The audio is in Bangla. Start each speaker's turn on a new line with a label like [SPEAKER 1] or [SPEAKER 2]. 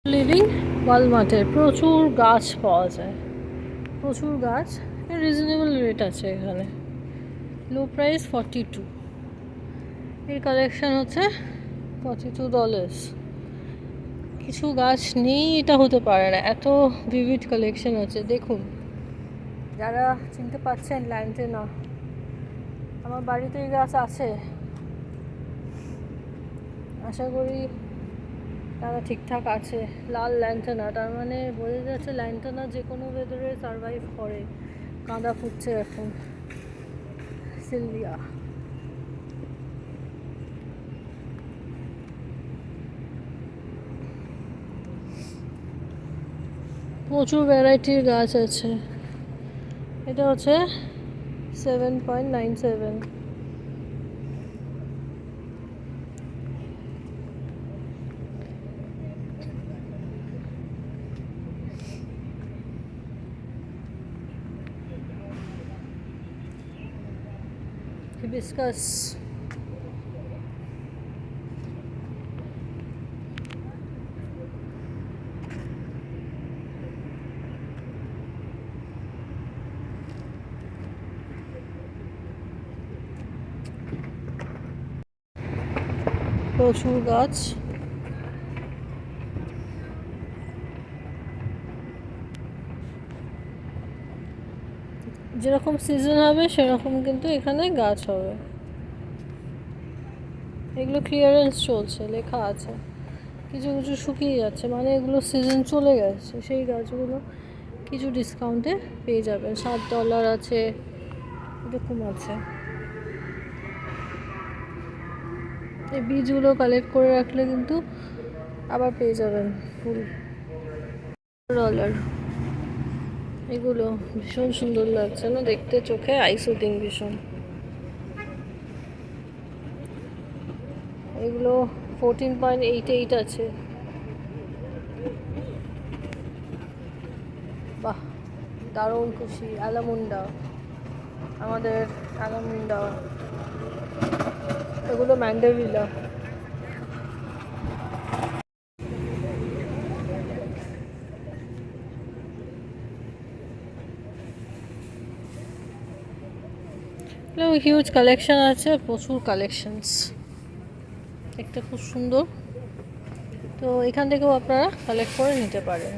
[SPEAKER 1] লিভিং ওয়ালমার্টে প্রচুর গাছ পাওয়া যায়, প্রচুর গাছ, রিজনেবল রেট আছে এখানে, লো প্রাইস 42। এর কালেকশন হচ্ছে $42। কিছু গাছ নেই এটা হতে পারে না, এত ভিভিড কালেকশন আছে। দেখুন, যারা চিনতে পারছেন ল্যান্টেনা, আমার বাড়িতে এই গাছ আছে, আশা করি তারা ঠিকঠাক আছে। লাল ল্যান্টেনা, তার মানে বোঝা যাচ্ছে ল্যান্টেনা যে কোনো ওয়েদারে সারভাইভ করে। কাঁদা ফুটছে এখন। সিলভিয়া, প্রচুর ভ্যারাইটির গাছ আছে। এটা হচ্ছে 7.97। হিবিস্কাস, প্রচুর গাছ। যেরকম সিজন হবে সেরকম কিন্তু এখানে গাছ হবে। এগুলো ক্লিয়ারেন্স চলছে, লেখা আছে। কিছু কিছু শুকিয়ে যাচ্ছে, মানে এগুলো সিজন চলে গেছে। সেই গাছগুলো কিছু ডিসকাউন্টে পেয়ে যাবেন। $7 আছে, এরকম আছে। এই বীজগুলো কালেক্ট করে রাখলে কিন্তু আবার পেয়ে যাবেন ফুল। $1। এগুলো ভীষণ সুন্দর লাগছে না দেখতে, চোখে আইসুদিং ভীষণ। এগুলো 14.88 আছে। বাহ, দারুণ খুশি। অ্যালামুন্ডা, আমাদের অ্যালামুন্ডা। এগুলো ম্যান্ডেভিলা। হিউজ কালেকশন আছে, প্রচুর কালেকশনস, একটা খুব সুন্দর। তো এখান থেকেও আপনারা কালেক্ট করে নিতে পারেন।